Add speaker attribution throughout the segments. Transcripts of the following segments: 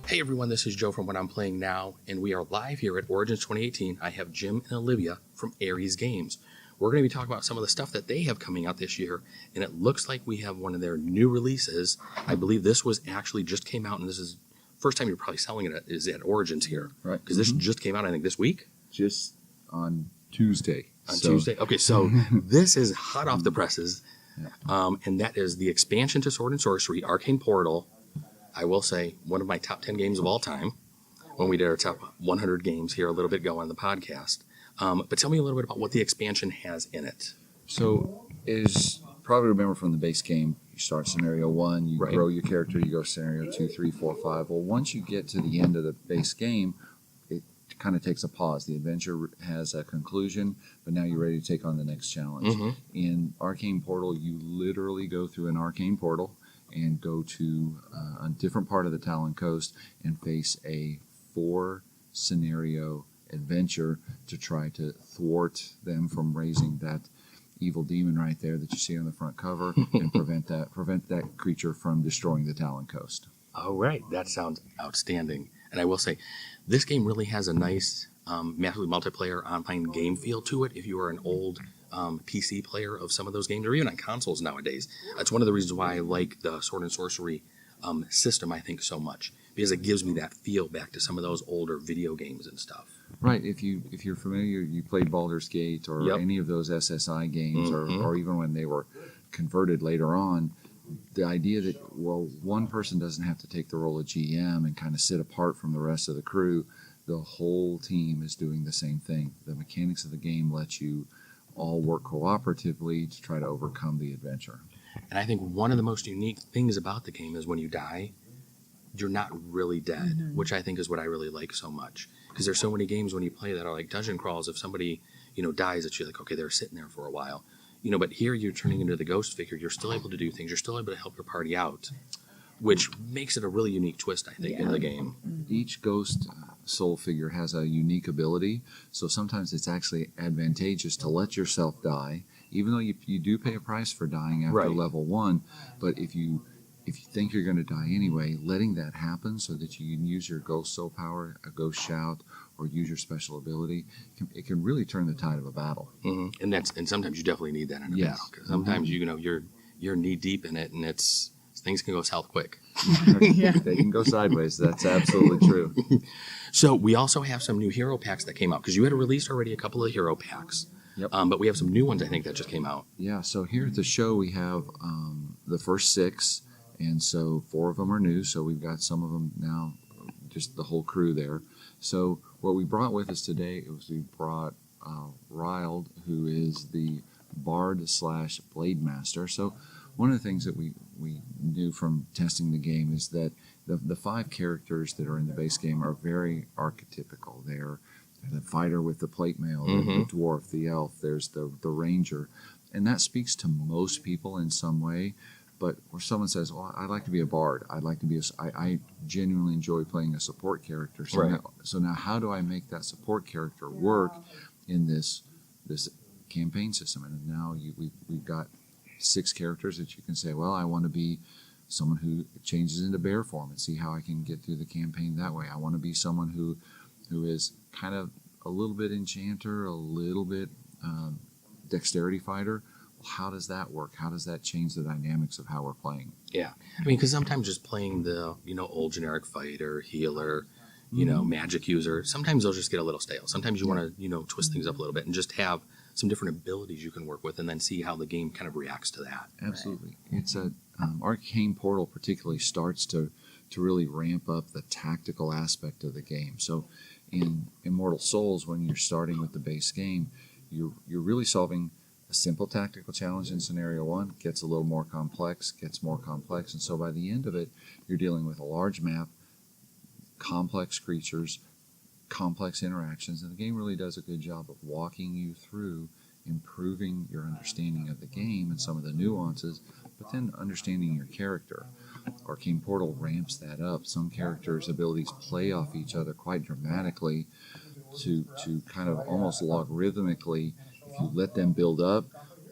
Speaker 1: Hey everyone, this is Joe from What I'm Playing Now, and we are live here at Origins 2018. I have Jim and Olivia from Aries Games. We're going to be talking about some of the stuff that they have coming out this year, and it looks like we have one of their new releases. I believe this was actually just came out, and this is first time you're probably selling it is at Origins here.
Speaker 2: Right.
Speaker 1: Because this just came out, I think, this week?
Speaker 2: Just on Tuesday.
Speaker 1: Tuesday. Okay, so this is hot off the presses, and that is the expansion to Sword and Sorcery, Arcane Portal. I will say, one of my top 10 games of all time, when we did our top 100 games here a little bit ago on the podcast. But tell me a little bit about what the expansion has in it.
Speaker 2: So, as you probably remember from the base game, you start scenario 1, you grow your character, you go scenario 2, 3, 4, 5. Well, once you get to the end of the base game, it kind of takes a pause. The adventure has a conclusion, but now you're ready to take on the next challenge. In Arcane Portal, you literally go through an arcane portal and go to a different part of the Talon Coast and face a 4-scenario adventure to try to thwart them from raising that evil demon right there that you see on the front cover and prevent that creature from destroying the Talon Coast.
Speaker 1: All right, that sounds outstanding. And I will say, this game really has a nice massively multiplayer online game feel to it if you are an old PC player of some of those games, or even on consoles nowadays. That's one of the reasons why I like the Sword and Sorcery system, I think, so much, because it gives me that feel back to some of those older video games and stuff.
Speaker 2: Right. If you're familiar, you played Baldur's Gate or any of those SSI games, or even when they were converted later on, the idea that, well, one person doesn't have to take the role of GM and kind of sit apart from the rest of the crew. The whole team is doing the same thing. The mechanics of the game let you all work cooperatively to try to overcome the adventure.
Speaker 1: And I think one of the most unique things about the game is when you die, you're not really dead, which I think is what I really like so much. Because there's so many games when you play that are like dungeon crawls. If somebody, dies, that you're like, okay, they're sitting there for a while. But here you're turning into the ghost figure. You're still able to do things. You're still able to help your party out, which makes it a really unique twist, I think, in the game.
Speaker 2: Each ghost soul figure has a unique ability, so sometimes it's actually advantageous to let yourself die, even though you do pay a price for dying after level 1. But if you think you're going to die anyway, letting that happen so that you can use your ghost soul power, a ghost shout, or use your special ability, it can really turn the tide of a battle.
Speaker 1: And sometimes you definitely need that in a battle, because sometimes you're knee deep in it, and things can go south quick.
Speaker 2: They can go sideways. That's absolutely true.
Speaker 1: So we also have some new hero packs that came out, because you had released already a couple of hero packs. But we have some new ones, I think, that just came out. Yeah,
Speaker 2: so here at the show we have the first 6, and so 4 of them are new, so we've got some of them now, just the whole crew there. So what we brought with us today was we brought Riled, who is the Bard/Blade Master. So one of the things that we knew from testing the game is that the 5 characters that are in the base game are very archetypical. They're the fighter with the plate mail, the dwarf, the elf, there's the ranger. And that speaks to most people in some way. But where someone says, well, I'd like to be a bard, I genuinely enjoy playing a support character. So now how do I make that support character work in this campaign system? And now we've got 6 characters that you can say, well, I want to be someone who changes into bear form and see how I can get through the campaign that way. I want to be someone who is kind of a little bit enchanter, a little bit dexterity fighter. Well, how does that work? How does that change the dynamics of how we're playing?
Speaker 1: Yeah. I mean, because sometimes just playing the, old generic fighter, healer, magic user, sometimes they'll just get a little stale. Sometimes you want to, twist things up a little bit and just have some different abilities you can work with and then see how the game kind of reacts to that.
Speaker 2: Absolutely. It's a Arcane Portal particularly starts to really ramp up the tactical aspect of the game. So in Immortal Souls, when you're starting with the base game, you're really solving a simple tactical challenge in scenario 1, gets a little more complex, and so by the end of it, you're dealing with a large map, complex creatures, complex interactions, and the game really does a good job of walking you through improving your understanding of the game and some of the nuances, but then understanding your character. Arcane Portal ramps that up. Some characters' abilities play off each other quite dramatically to kind of almost logarithmically. If you let them build up,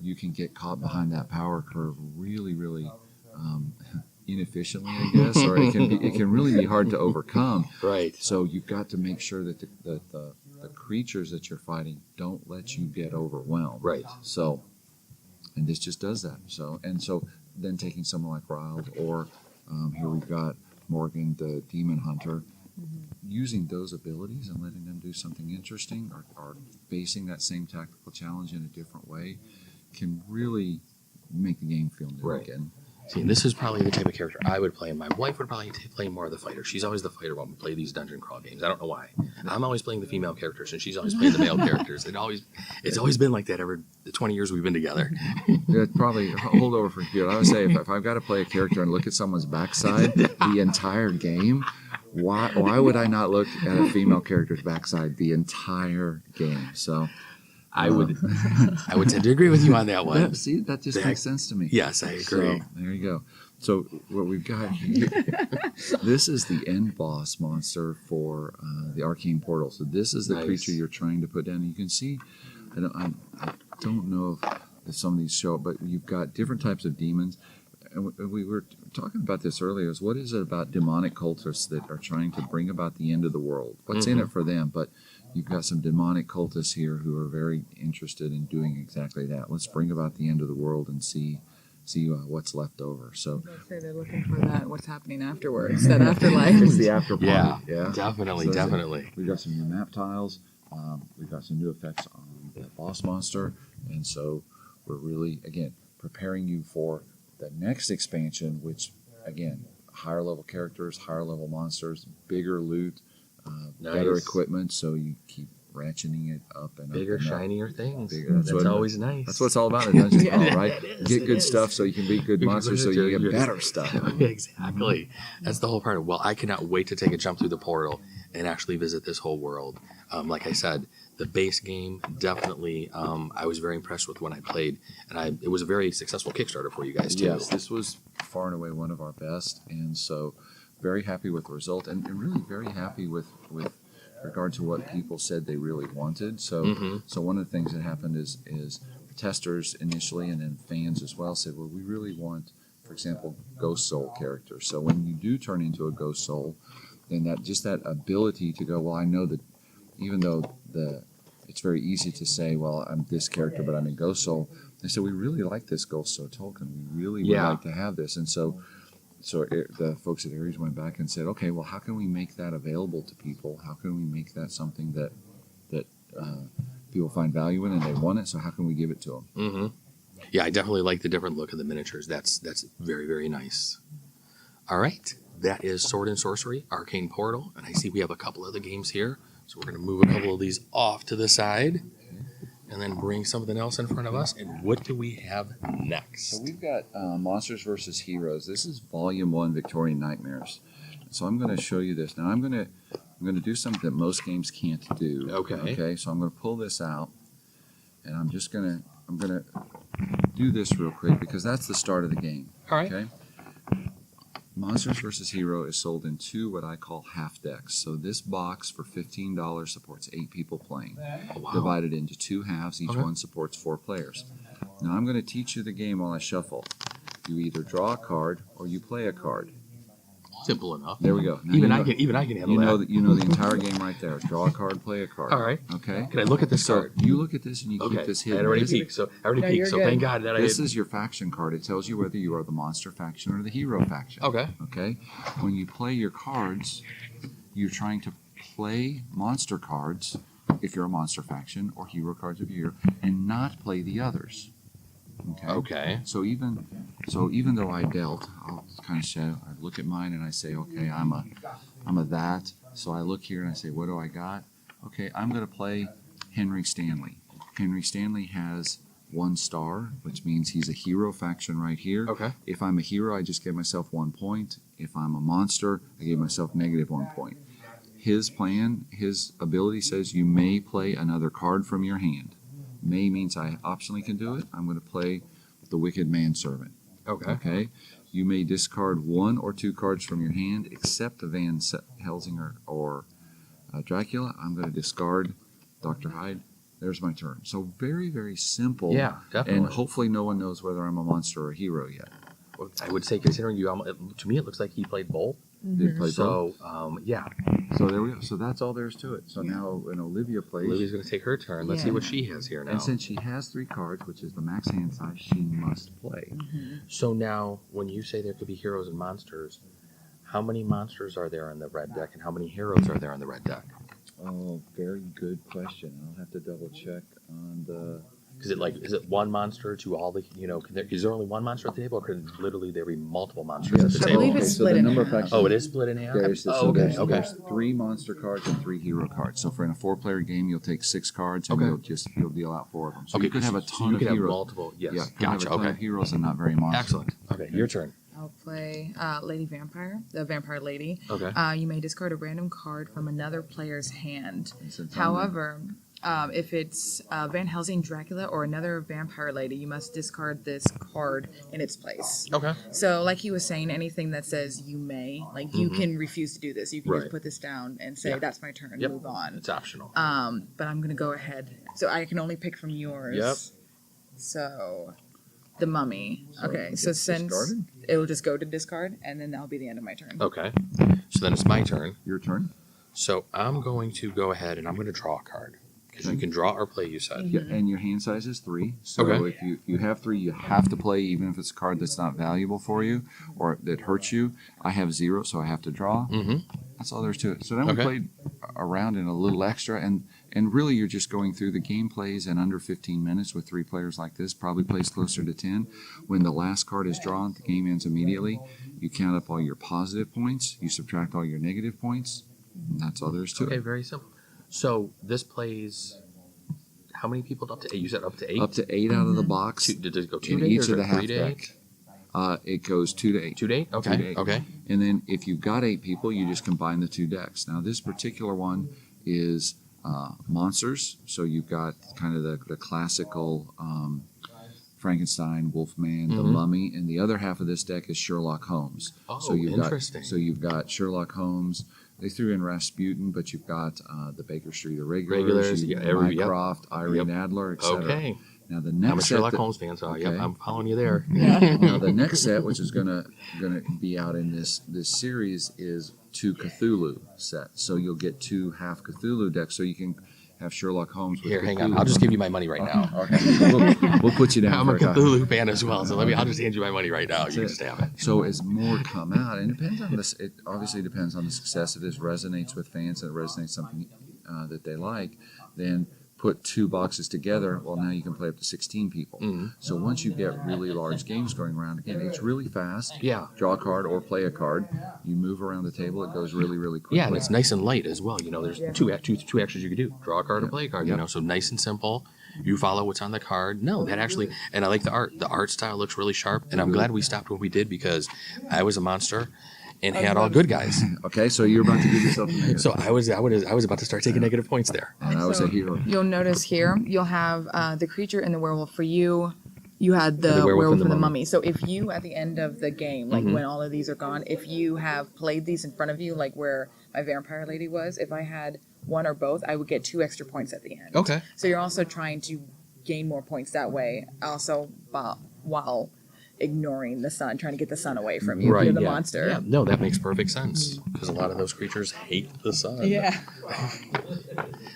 Speaker 2: you can get caught behind that power curve really, really inefficiently, I guess, or it can really be hard to overcome.
Speaker 1: Right.
Speaker 2: So you've got to make sure that the creatures that you're fighting don't let you get overwhelmed.
Speaker 1: Right.
Speaker 2: So, and this just does that. So then taking someone like Riled, or here we've got Morgan, the Demon Hunter, using those abilities and letting them do something interesting, or facing that same tactical challenge in a different way, can really make the game feel new again.
Speaker 1: See, this is probably the type of character I would play, and my wife would probably play more of the fighter. She's always the fighter when we play these dungeon crawl games. I don't know why. I'm always playing the female characters, and she's always playing the male characters. It's always been like that over the 20 years we've been together.
Speaker 2: Yeah, probably hold over for good. I would say if I've got to play a character and look at someone's backside the entire game, why would I not look at a female character's backside the entire game? So
Speaker 1: I would tend to agree with you on that one.
Speaker 2: That just makes sense to me.
Speaker 1: Yes, I agree.
Speaker 2: So, there you go. So what we've got here, this is the end boss monster for the Arcane Portal. So this is the creature you're trying to put down. You can see, I don't know if some of these show up, but you've got different types of demons. And we were talking about this earlier, is what is it about demonic cultists that are trying to bring about the end of the world? What's in it for them? But you've got some demonic cultists here who are very interested in doing exactly that. Let's bring about the end of the world and see what's left over. So
Speaker 3: they're looking for that, what's happening afterwards, that afterlife.
Speaker 2: It's the after party.
Speaker 1: Yeah, definitely, definitely.
Speaker 2: We've got some new map tiles. We've got some new effects on the boss monster. And so we're really, again, preparing you for the next expansion, which, again, higher level characters, higher level monsters, bigger loot, better equipment, so you keep ratcheting it up and
Speaker 1: bigger,
Speaker 2: up and
Speaker 1: shinier things.
Speaker 2: That's
Speaker 1: always nice.
Speaker 2: That's what it's all about in Dungeon Crawl, right? Get good stuff so you can beat good monsters, so you get better stuff.
Speaker 1: Exactly. That's the whole part of, well, I cannot wait to take a jump through the portal and actually visit this whole world. Like I said, the base game, definitely, I was very impressed with when I played, and it was a very successful Kickstarter for you guys, too.
Speaker 2: Yes, this was far and away one of our best, and so very happy with the result, and really very happy with regard to what people said they really wanted. So so one of the things that happened is testers initially, and then fans as well, said, well, we really want, for example, Ghost Soul characters. So when you do turn into a Ghost Soul, then that ability to go, well, I know that even though it's very easy to say, well, I'm this character, but I'm a Ghost Soul. They said, we really like this Ghost Soul token. We really would like to have this. And so the folks at Ares went back and said, okay, well, how can we make that available to people? How can we make that something that people find value in and they want it? So how can we give it to them?
Speaker 1: Yeah, I definitely like the different look of the miniatures. That's very, very nice. All right, that is Sword and Sorcery, Arcane Portal, and I see we have a couple other games here. So we're going to move a couple of these off to the side and then bring something else in front of us. And what do we have next?
Speaker 2: So we've got Monsters vs. Heroes. This is Volume 1, Victorian Nightmares. So I'm going to show you this. Now I'm going to do something that most games can't do. Okay. So I'm going to pull this out, and I'm going to do this real quick because that's the start of the game.
Speaker 1: All right.
Speaker 2: Okay. Monsters vs. Hero is sold in two what I call half decks. So this box for $15 supports 8 people playing, divided into 2 halves. Each one supports 4 players. Now I'm going to teach you the game while I shuffle. You either draw a card or you play a card.
Speaker 1: Simple enough.
Speaker 2: There we go. Now
Speaker 1: even I can handle that.
Speaker 2: You know the entire game right there. Draw a card, play a card.
Speaker 1: All right.
Speaker 2: Okay.
Speaker 1: Can I look at this card?
Speaker 2: You look at this and you keep this hidden.
Speaker 1: I already peeked. So thank God that
Speaker 2: This is your faction card. It tells you whether you are the monster faction or the hero faction.
Speaker 1: Okay.
Speaker 2: Okay. When you play your cards, you're trying to play monster cards if you're a monster faction, or hero cards if you're, and not play the others. Okay. So even though I dealt, I'll kind of say, I look at mine and I say, okay, I'm a that. So I look here and I say, what do I got? Okay, I'm going to play Henry Stanley. Henry Stanley has 1 star, which means he's a hero faction right here.
Speaker 1: Okay.
Speaker 2: If I'm a hero, I just give myself 1 point. If I'm a monster, I give myself -1 point. His plan, his ability says you may play another card from your hand. May means I optionally can do it. I'm going to play the Wicked Manservant. Okay. You may discard 1 or 2 cards from your hand, except Van Helsing or Dracula. I'm going to discard Dr. Hyde. There's my turn. So very, very simple.
Speaker 1: Yeah, definitely.
Speaker 2: And hopefully no one knows whether I'm a monster or a hero yet.
Speaker 1: I would say, considering to me, it looks like he played both.
Speaker 2: They play both.
Speaker 1: So, yeah.
Speaker 2: So there we go. So that's all there is to it. So now when Olivia plays,
Speaker 1: Olivia's going to take her turn. Let's see what she has here now.
Speaker 2: and since she has 3 cards, which is the max hand size, she must play.
Speaker 1: So now, when you say there could be heroes and monsters, how many monsters are there on the red deck, and how many heroes are there on the red deck?
Speaker 2: Oh, very good question. I'll have to double check on the.
Speaker 1: Is it one monster to all the, is there only one monster at the table, or could literally there be multiple monsters at the
Speaker 3: I
Speaker 1: table?
Speaker 3: believe it's split in half.
Speaker 1: Oh, it is split in half?
Speaker 2: There's,
Speaker 1: okay.
Speaker 2: there's 3 monster cards and 3 hero cards. So for in a 4-player game, you'll take 6 cards and you'll deal out 4 of them. So you could have a ton of
Speaker 1: you could
Speaker 2: heroes.
Speaker 1: have multiple, yes.
Speaker 2: Yeah,
Speaker 1: Gotcha,
Speaker 2: have a ton of heroes and not very monsters.
Speaker 1: Excellent. Okay, your turn.
Speaker 3: I'll play Lady Vampire, the Vampire Lady.
Speaker 1: Okay.
Speaker 3: You may discard a random card from another player's hand.
Speaker 2: And since
Speaker 3: However, if it's Van Helsing Dracula or another Vampire Lady, you must discard this card in its place.
Speaker 1: Okay.
Speaker 3: So, like he was saying, anything that says you may, like you can refuse to do this. You can just put this down and say, that's my turn, move on.
Speaker 1: It's optional.
Speaker 3: But I'm going to go ahead. So I can only pick from yours.
Speaker 1: Yep.
Speaker 3: So, the Mummy. Okay, so since
Speaker 2: discarded?
Speaker 3: it will just go to discard, and then that'll be the end of my turn.
Speaker 1: Okay. So then it's my turn.
Speaker 2: Your turn.
Speaker 1: So I'm going to go ahead and I'm going to draw a card. Because you can draw or play, you said.
Speaker 2: Yeah, and your hand size is 3. So
Speaker 1: Okay.
Speaker 2: if you have 3, you have to play, even if it's a card that's not valuable for you or that hurts you. I have 0, so I have to draw.
Speaker 1: Mm-hmm.
Speaker 2: That's all there is to it. So then we played around in a little extra, and really you're just going through the game plays in under 15 minutes with 3 players like this. Probably plays closer to 10. When the last card is drawn, the game ends immediately. You count up all your positive points. You subtract all your negative points. And that's all there is to
Speaker 1: Okay,
Speaker 2: it.
Speaker 1: very simple. So this plays how many people? Up to 8? You said up to 8?
Speaker 2: Up to 8 out of the box.
Speaker 1: Did it go 2
Speaker 2: in
Speaker 1: to 8
Speaker 2: each
Speaker 1: or
Speaker 2: of the half
Speaker 1: 3 to 8?
Speaker 2: deck. It goes 2 to 8.
Speaker 1: 2 to 8? Okay.
Speaker 2: 2 to 8.
Speaker 1: Okay.
Speaker 2: And then if you've got 8 people, you just combine the 2 decks. Now this particular one is monsters. So you've got kind of the classical Frankenstein, Wolfman, the Mummy, and the other half of this deck is Sherlock Holmes.
Speaker 1: Oh,
Speaker 2: so you've
Speaker 1: interesting.
Speaker 2: So you've got Sherlock Holmes. They threw in Rasputin, but you've got the Baker Street Irregulars, Mycroft, Irene Adler, etc.
Speaker 1: Okay.
Speaker 2: Now the next
Speaker 1: I'm a Sherlock Holmes fan, so I'm following you there.
Speaker 2: Now the next set, which is gonna be out in this series, is 2 Cthulhu sets. So you'll get 2 half Cthulhu decks, so you can have Sherlock Holmes with
Speaker 1: Here,
Speaker 2: Cthulhu.
Speaker 1: hang on. I'll just give you my money right now.
Speaker 2: Okay. We'll put you down.
Speaker 1: I'm a
Speaker 2: for
Speaker 1: Cthulhu fan as well, so I'll just hand you my money right now. You can just have it.
Speaker 2: So as more come out, and it depends on this. It obviously depends on the success. If this resonates with fans and it resonates something that they like, then put 2 boxes together. Well, now you can play up to 16 people. So once you get really large games going around, again, it's really fast.
Speaker 1: Yeah.
Speaker 2: Draw a card or play a card. You move around the table. It goes really, really quickly.
Speaker 1: Yeah, and it's nice and light as well. There's two actions you could do: draw a card or play a card. So nice and simple. You follow what's on the card. No, that actually, and I like the art. The art style looks really sharp, and I'm glad we stopped when we did because I was a monster and had all good guys.
Speaker 2: Okay, so you're about to give yourself a negative.
Speaker 1: So I was about to start taking negative points there.
Speaker 2: And I was a hero.
Speaker 3: You'll notice here, you'll have the creature and the werewolf. For you, you had the werewolf and the mummy. So if you, at the end of the game, like when all of these are gone, if you have played these in front of you, like where my vampire lady was, if I had one or both, I would get 2 extra points at the end.
Speaker 1: Okay.
Speaker 3: So you're also trying to gain more points that way, also while ignoring the sun, trying to get the sun away from you.
Speaker 1: Right.
Speaker 3: You're the
Speaker 1: Yeah.
Speaker 3: monster.
Speaker 1: Yeah. No, that makes perfect sense because a lot of those creatures hate the sun.
Speaker 3: Yeah.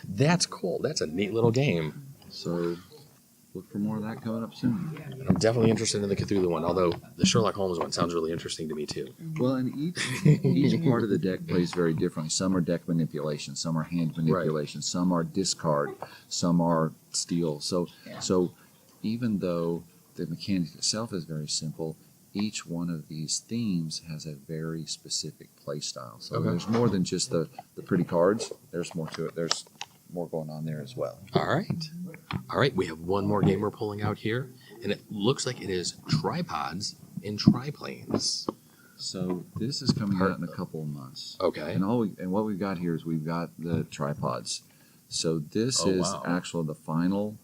Speaker 1: That's cool. That's a neat little game.
Speaker 2: So look for more of that coming up soon.
Speaker 1: I'm definitely interested in the Cthulhu one, although the Sherlock Holmes one sounds really interesting to me too.
Speaker 2: Well, and each part of the deck plays very differently. Some are deck manipulation, some are hand manipulation, some are discard, some are steal. So even though the mechanic itself is very simple, each one of these themes has a very specific play style. So there's more than just the pretty cards. There's more to it. There's more going on there as well.
Speaker 1: All right. We have one more game we're pulling out here, and it looks like it is tripods and triplanes.
Speaker 2: So this is coming out in a couple of months.
Speaker 1: Okay.
Speaker 2: And what we've got here is we've got the tripods. So this is actually the final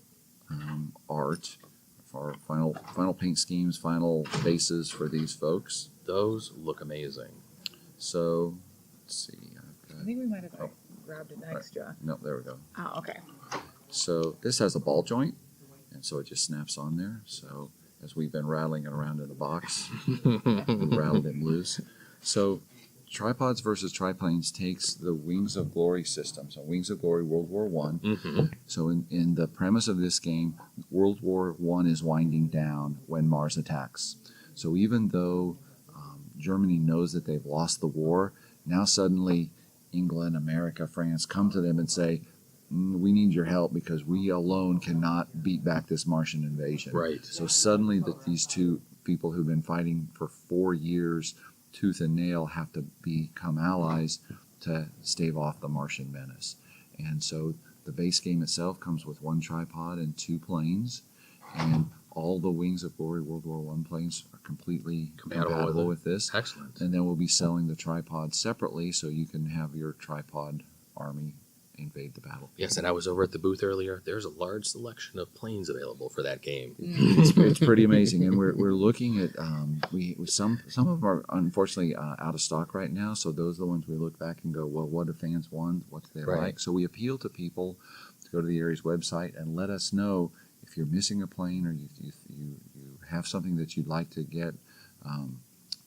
Speaker 2: art, for final paint schemes, final bases for these folks.
Speaker 1: Those look amazing.
Speaker 2: So let's see.
Speaker 3: I think we might have grabbed an extra.
Speaker 2: No, there we go.
Speaker 3: Oh, okay.
Speaker 2: So this has a ball joint, and so it just snaps on there. So as we've been rattling it around in a box. We rattled him loose. So Tripods versus Triplanes takes the Wings of Glory system. So Wings of Glory World War I.
Speaker 1: Mm-hmm.
Speaker 2: So in the premise of this game, World War I is winding down when Mars attacks. So even though Germany knows that they've lost the war, now suddenly England, America, France come to them and say, we need your help because we alone cannot beat back this Martian invasion.
Speaker 1: Right.
Speaker 2: So suddenly that these two people who've been fighting for 4 years, tooth and nail, have to become allies to stave off the Martian menace. And so the base game itself comes with 1 tripod and 2 planes, and all the Wings of Glory World War I planes are completely compatible with this.
Speaker 1: Excellent.
Speaker 2: And then we'll be selling the tripods separately so you can have your tripod army invade the battle.
Speaker 1: Yes, and I was over at the booth earlier. There's a large selection of planes available for that game.
Speaker 2: It's pretty amazing, and we're looking at some of them are unfortunately out of stock right now. So those are the ones we look back and go, well, what do fans want? What do they like? So we appeal to people to go to the Aries website and let us know if you're missing a plane or you have something that you'd like to get,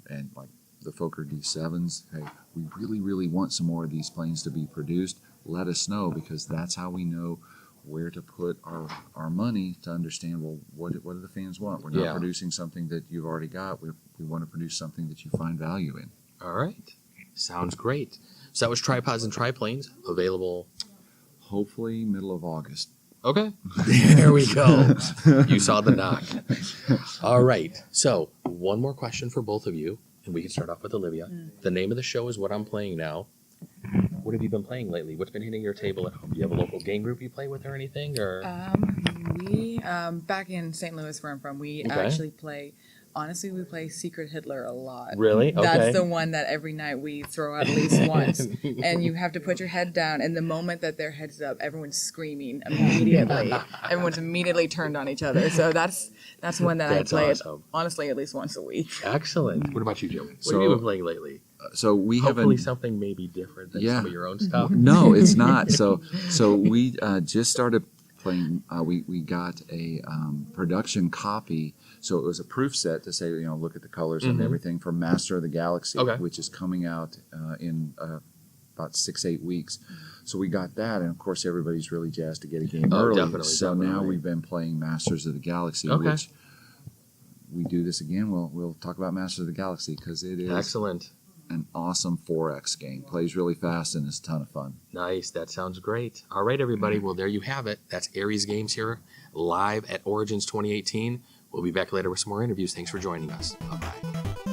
Speaker 2: and like the Fokker D7s. Hey, we really want some more of these planes to be produced. Let us know, because that's how we know where to put our money to understand, well, what do the fans want? We're not producing something that you've already got. We want to produce something that you find value in.
Speaker 1: All right. Sounds great. So that was Tripods and Triplanes, available
Speaker 2: hopefully middle of August.
Speaker 1: Okay. There we go. You saw the knock. All right. So one more question for both of you, and we can start off with Olivia. The name of the show is What I'm Playing Now. What have you been playing lately? What's been hitting your table at home? Do you have a local game group you play with or anything? Or
Speaker 3: We back in St. Louis, where I'm from, we actually play. Honestly, we play Secret Hitler a lot.
Speaker 1: Really? Okay.
Speaker 3: That's the one that every night we throw out at least once. And you have to put your head down, and the moment that their head's up, everyone's screaming immediately. Everyone's immediately turned on each other. So that's one that I play honestly at least once a week.
Speaker 1: Excellent. What about you, Jim? What have you been playing lately?
Speaker 2: So we
Speaker 1: hopefully something maybe different than some of your own stuff.
Speaker 2: No, it's not. So we just started playing. We got a production copy. So it was a proof set to say, look at the colors and everything, for Master of the Galaxy, which is coming out in about 6-8 weeks. So we got that, and of course everybody's really jazzed to get a game early. Definitely. Now we've been playing Masters of the Galaxy, which we do this again. We'll talk about Masters of the Galaxy because it is
Speaker 1: excellent.
Speaker 2: An awesome 4X game. Plays really fast and is a ton of fun.
Speaker 1: Nice. That sounds great. All right, everybody. Well, there you have it. That's Aries Games here, live at Origins 2018. We'll be back later with some more interviews. Thanks for joining us. Bye-bye.